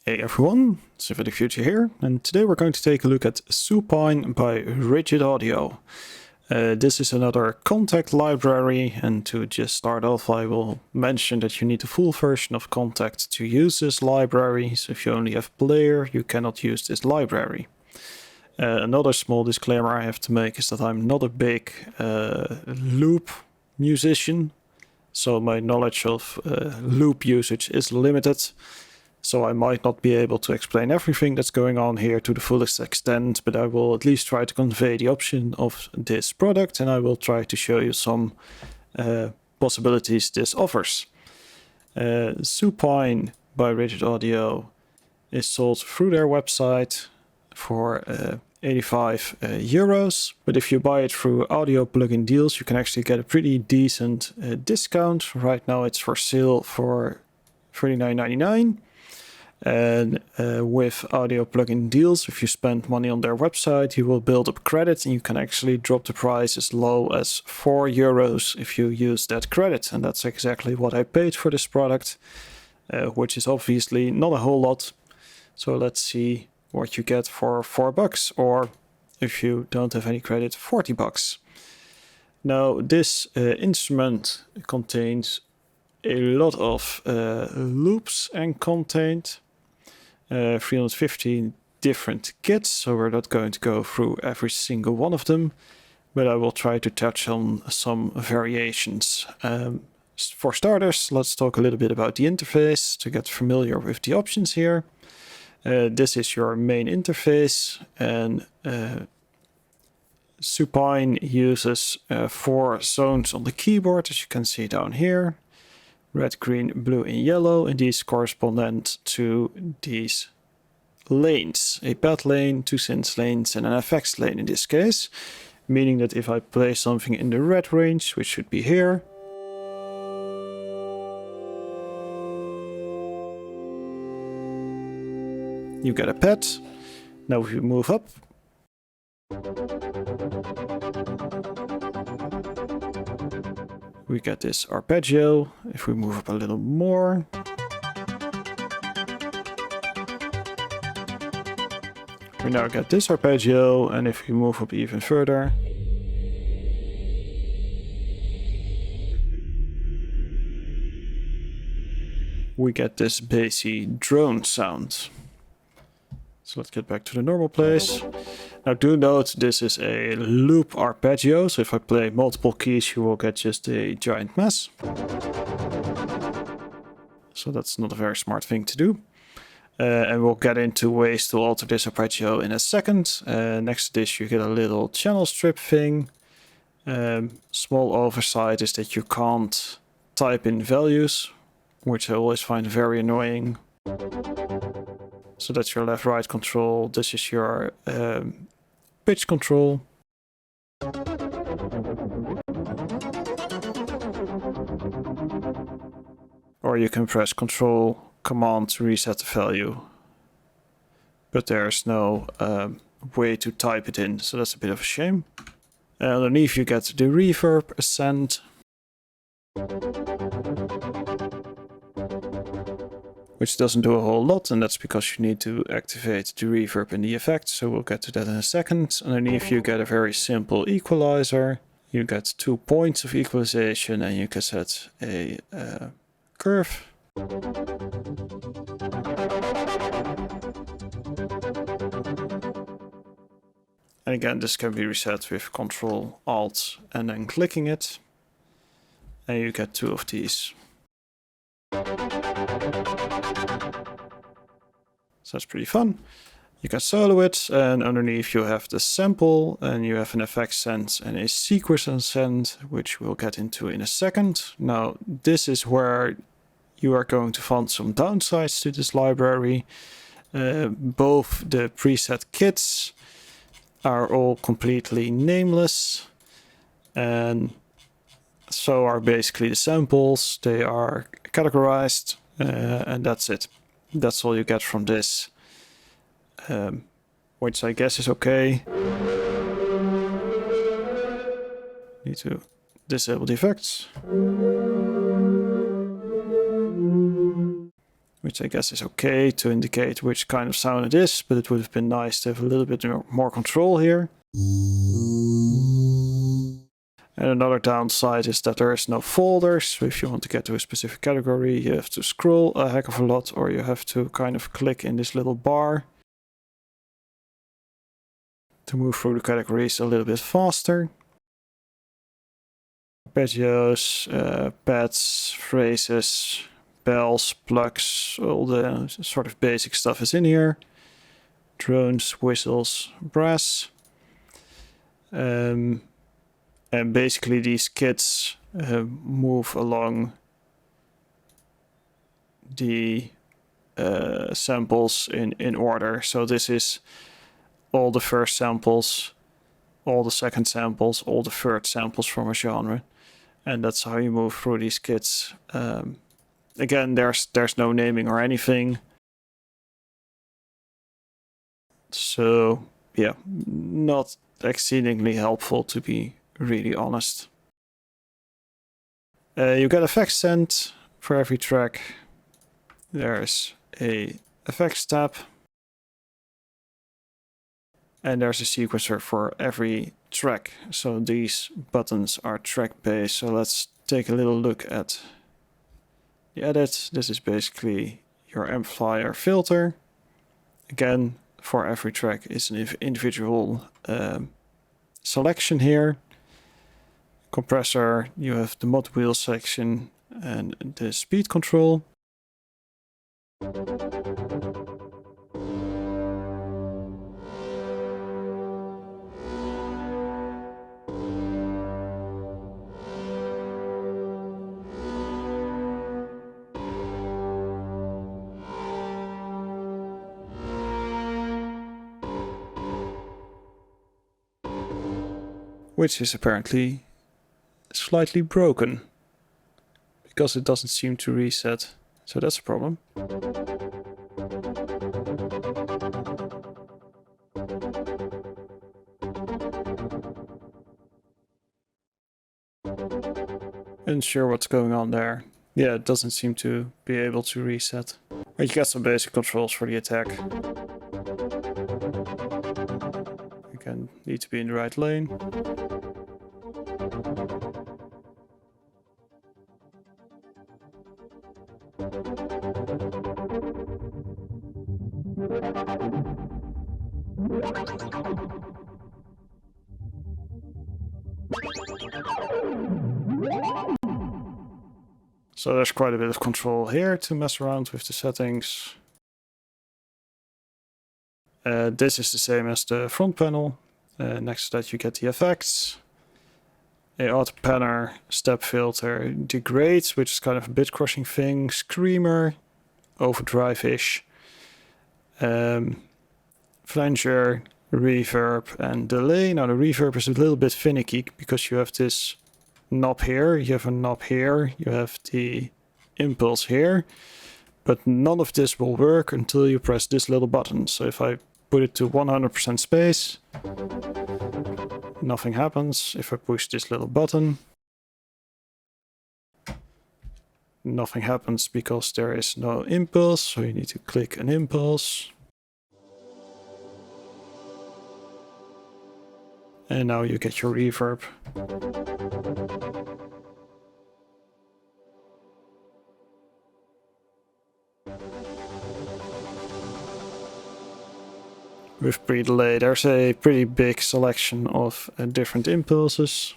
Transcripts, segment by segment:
Hey everyone, Civic Future here, and today we're going to take a look at Supine by Rigid Audio. This is another Kontakt library, and to just start off I will mention that you need the full version of Kontakt to use this library, so if you only have Player you cannot use this library. Another small disclaimer I have to make is that I'm not a big loop musician, so my knowledge of loop usage is limited. So I might not be able to explain everything that's going on here to the fullest extent, but I will at least try to convey the option of this product, and I will try to show you some possibilities this offers. Supine by Rigid Audio is sold through their website for 85 euros, but if you buy it through audio plugin deals you can actually get a pretty decent discount. Right now it's for sale for $39.99. And with audio plugin deals, if you spend money on their website, you will build up credit and you can actually drop the price as low as 4 euros if you use that credit. And that's exactly what I paid for this product, which is obviously not a whole lot. So let's see what you get for $4, or if you don't have any credit, $40. Now this instrument contains a lot of loops and content. 315 different kits, so we're not going to go through every single one of them, but I will try to touch on some variations. For starters, let's talk a little bit about the interface to get familiar with the options here. This is your main interface, and Supine uses 4 zones on the keyboard, as you can see down here. Red, green, blue, and yellow, and these correspond to these lanes. A pad lane, 2 synth lanes, and an effects lane in this case. Meaning that if I play something in the red range, which should be here, you get a pad. Now if you move up, we get this arpeggio. If we move up a little more, we now get this arpeggio, and if we move up even further, we get this bassy drone sound. So let's get back to the normal place. Now do note this is a loop arpeggio, so if I play multiple keys you will get just a giant mess. So that's not a very smart thing to do. And we'll get into ways to alter this arpeggio in a second. Next to this you get a little channel strip thing. Small oversight is that you can't type in values, which I always find very annoying. So that's your left-right control. This is your pitch control. Or you can press Control Command to reset the value. But there's no way to type it in, so that's a bit of a shame. Underneath you get the reverb ascent, which doesn't do a whole lot, and that's because you need to activate the reverb in the effect, so we'll get to that in a second. Underneath you get a very simple equalizer. You get 2 points of equalization, and you can set a curve. And again, this can be reset with Control Alt and then clicking it, and you get 2 of these. So that's pretty fun. You can solo it, and underneath you have the sample, and you have an effect sense and a sequence ascent, which we'll get into in a second. Now this is where you are going to find some downsides to this library. Both the preset kits are all completely nameless, and so are basically the samples. They are categorized, and that's it. That's all you get from this, which I guess is okay. Need to disable the effects. which I guess is okay to indicate which kind of sound it is, but it would have been nice to have a little bit more control here. And another downside is that there is no folders, so if you want to get to a specific category, you have to scroll a heck of a lot, or you have to kind of click in this little bar to move through the categories a little bit faster. Arpeggios, pads, phrases, bells, plugs, all the sort of basic stuff is in here. Drones, whistles, brass. And basically these kits move along the samples in order. So this is all the first samples, all the second samples, all the third samples from a genre. And that's how you move through these kits. Again, there's no naming or anything. So yeah, not exceedingly helpful, to be really honest. You get effects sent for every track. There's a effects tab. And there's a sequencer for every track. So these buttons are track based. So let's take a little look at the edit. This is basically your amplifier filter. Again, for every track is an individual selection here. Compressor, you have the mod wheel section and the speed control. Which is apparently slightly broken because it doesn't seem to reset. So that's a problem. Unsure what's going on there. Yeah, it doesn't seem to be able to reset. But you get some basic controls for the attack. Again, need to be in the right lane. So there's quite a bit of control here to mess around with the settings. This is the same as the front panel. Next to that you get the effects. A auto panner, step filter, degrade, which is kind of a bit crushing thing, screamer, overdrive-ish, flanger, reverb, and delay. Now the reverb is a little bit finicky because you have this knob here, you have a knob here, you have the impulse here, but none of this will work until you press this little button. So if I put it to 100% space, nothing happens. If I push this little button, nothing happens because there is no impulse, so you need to click an impulse. And now you get your reverb. With pre-delay, there's a pretty big selection of different impulses.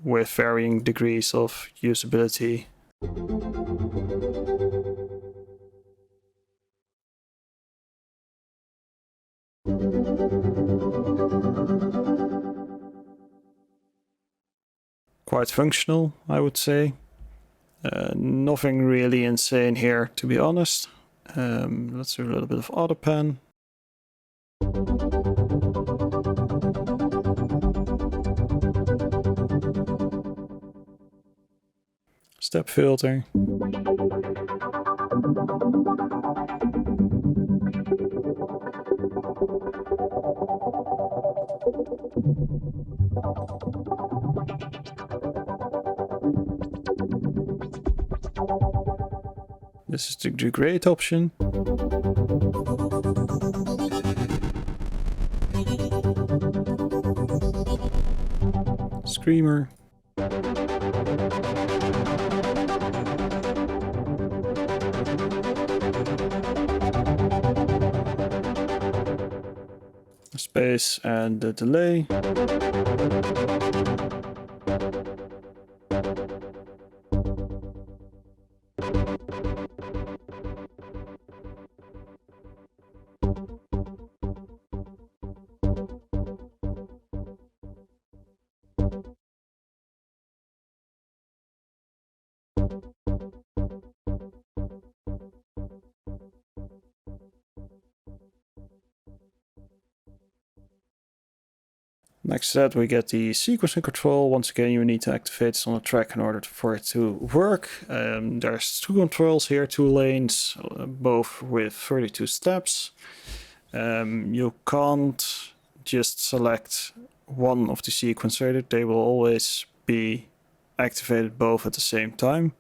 With varying degrees of usability. Quite functional, I would say. Nothing really insane here, to be honest. Let's do a little bit of auto pan. Step filter. This is the create option. Screamer. Space and the delay. Next to that we get the sequencing control. Once again you need to activate this on the track in order for it to work. There's two controls here, two lanes, both with 32 steps. You can't just select one of the sequencer, they will always be activated both at the same time.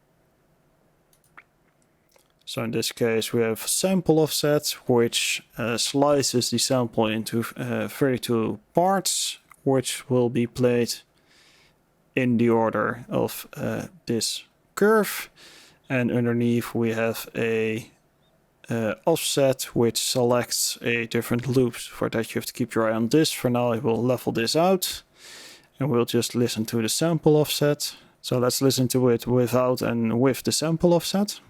So in this case we have sample offset, which slices the sample into 32 parts, which will be played in the order of this curve. And underneath we have a offset which selects a different loops. For that you have to keep your eye on this. For now I will level this out and we'll just listen to the sample offset. So let's listen to it without and with the sample offset.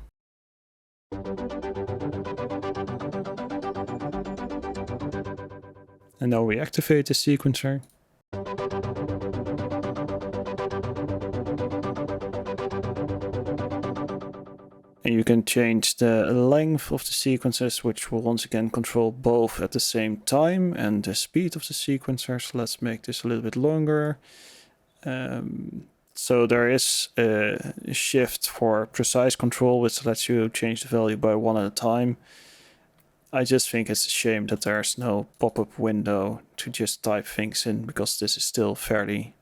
And now we activate the sequencer. And you can change the length of the sequences, which will once again control both at the same time, and the speed of the sequencer. So let's make this a little bit longer. So there is a shift for precise control, which lets you change the value by one at a time. I just think it's a shame that there's no pop-up window to just type things in, because this is still fairly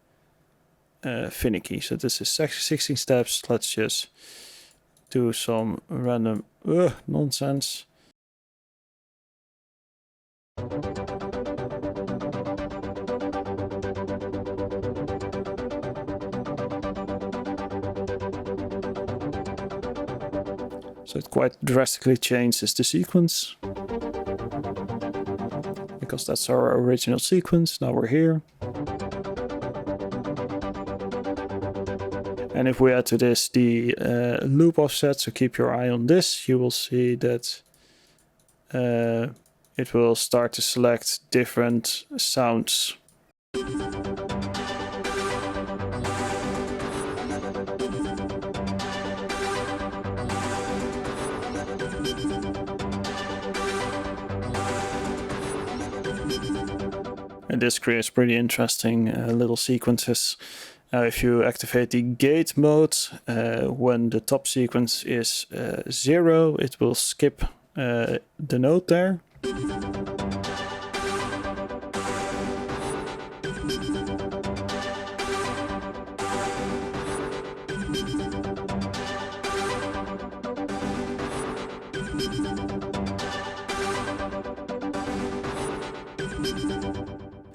finicky. So this is 16 steps. Let's just do some random nonsense. So it quite drastically changes the sequence, because that's our original sequence. Now we're here. And if we add to this the loop offset, so keep your eye on this, you will see that it will start to select different sounds. And this creates pretty interesting little sequences. Now if you activate the gate mode, when the top sequence is 0, it will skip the note there.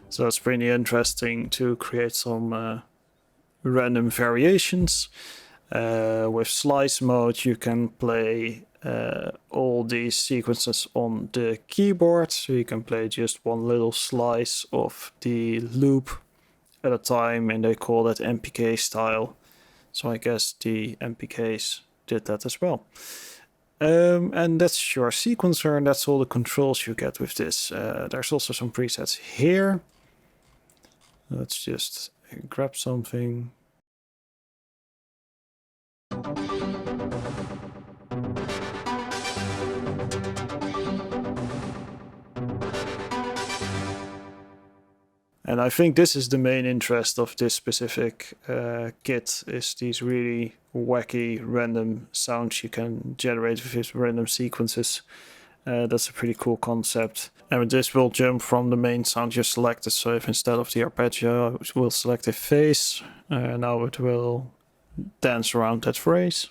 So it's pretty interesting to create some random variations. With slice mode you can play all these sequences on the keyboard, so you can play just one little slice of the loop at a time, and they call that MPK style. So I guess the MPKs did that as well. And that's your sequencer, and that's all the controls you get with this. There's also some presets here. Let's just grab something. And I think this is the main interest of this specific kit, is these really wacky random sounds you can generate with these random sequences. That's a pretty cool concept. And this will jump from the main sound you selected. So if instead of the arpeggio, we'll select a phrase, now it will dance around that phrase.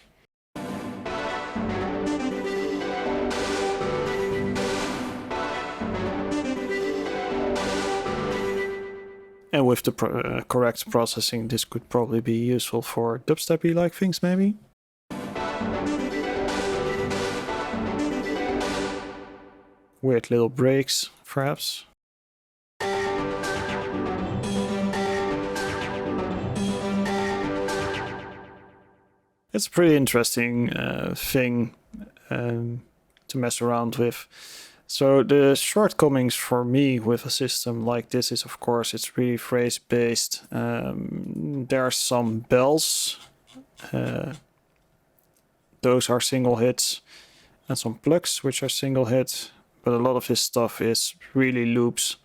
And with the correct processing, this could probably be useful for dubstep-y-like things, maybe? Weird little breaks, perhaps. It's a pretty interesting thing to mess around with. So the shortcomings for me with a system like this is, of course, it's really phrase based. There are some bells. Those are single hits, and some plugs, which are single hit. But a lot of this stuff is really loops.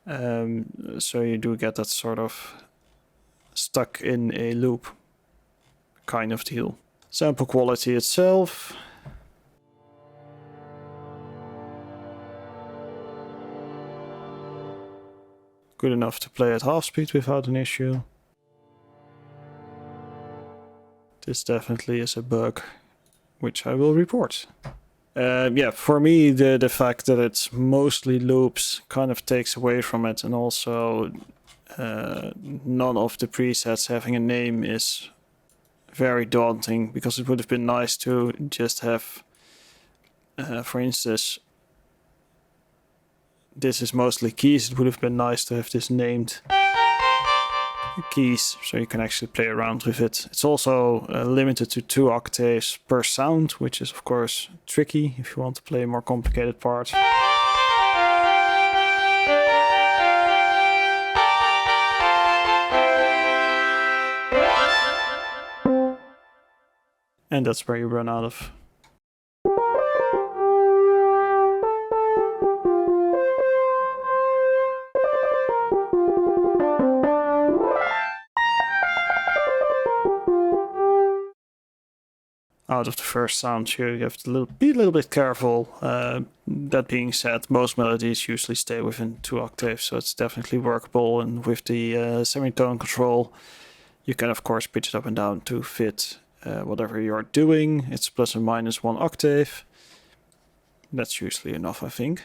So you do get that sort of stuck in a loop kind of deal. Sample quality itself. Good enough to play at half speed without an issue. This definitely is a bug, which I will report. Yeah, for me, the fact that it's mostly loops kind of takes away from it, and also none of the presets having a name is very daunting, because it would have been nice to just have, for instance, this is mostly keys. It would have been nice to have this named keys, so you can actually play around with it. It's also limited to 2 octaves per sound, which is of course tricky if you want to play a more complicated part. And that's where you run out of. Out of the first sound here, you have to be a little bit careful. That being said, most melodies usually stay within 2 octaves, so it's definitely workable. And with the semitone control, you can of course pitch it up and down to fit whatever you're doing. It's plus and minus 1 octave. That's usually enough, I think.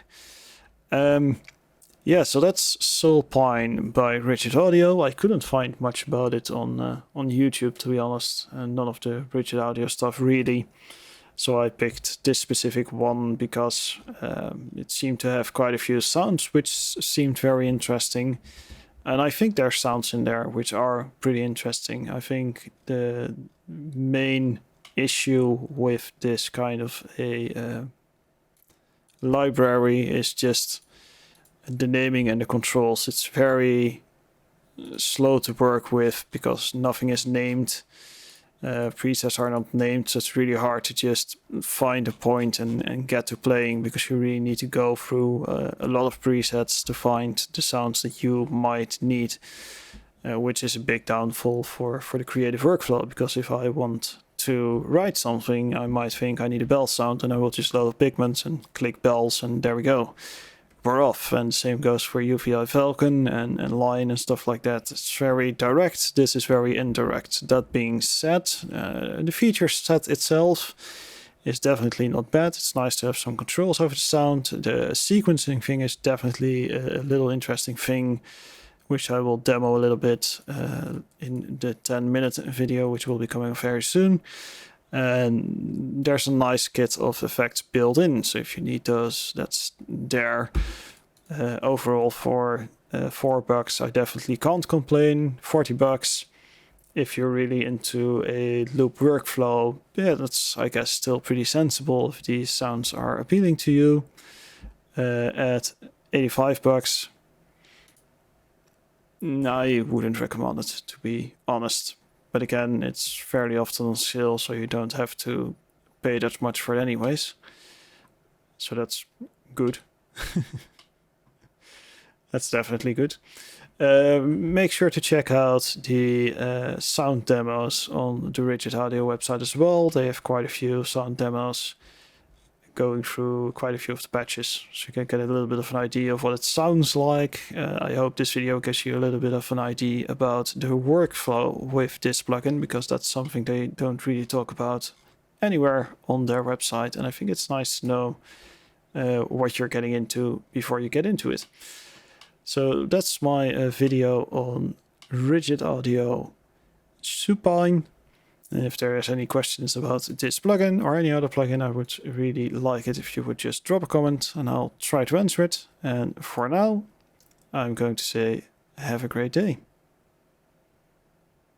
Yeah, so that's Supine by Rigid Audio. I couldn't find much about it on YouTube, to be honest, and none of the Rigid Audio stuff really. So I picked this specific one because it seemed to have quite a few sounds, which seemed very interesting. And I think there are sounds in there which are pretty interesting. I think the main issue with this kind of a library is just the naming and the controls. It's very slow to work with because nothing is named. Presets are not named, so it's really hard to just find a point and get to playing, because you really need to go through a lot of presets to find the sounds that you might need, which is a big downfall for the creative workflow, because if I want to write something, I might think I need a bell sound, and I will just load up pigments and click bells, and there we go. We're off. And the same goes for UVI Falcon and Line and stuff like that. It's very direct. This is very indirect. That being said, the feature set itself is definitely not bad. It's nice to have some controls over the sound. The sequencing thing is definitely a little interesting thing, which I will demo a little bit in the 10-minute video, which will be coming very soon. And there's a nice kit of effects built in, so if you need those, that's there. Overall, for $4, I definitely can't complain. $40 if you're really into a loop workflow, yeah, that's, I guess, still pretty sensible if these sounds are appealing to you. At $85, I wouldn't recommend it, to be honest. But again, it's fairly often on sale, so you don't have to pay that much for it anyways. So that's good. That's definitely good. Make sure to check out the sound demos on the Rigid Audio website as well. They have quite a few sound demos going through quite a few of the patches, so you can get a little bit of an idea of what it sounds like. I hope this video gives you a little bit of an idea about the workflow with this plugin, because that's something they don't really talk about anywhere on their website, and I think it's nice to know what you're getting into before you get into it. So that's my video on rigid audio Supine. And if there is any questions about this plugin or any other plugin, I would really like it if you would just drop a comment and I'll try to answer it. And for now, I'm going to say have a great day.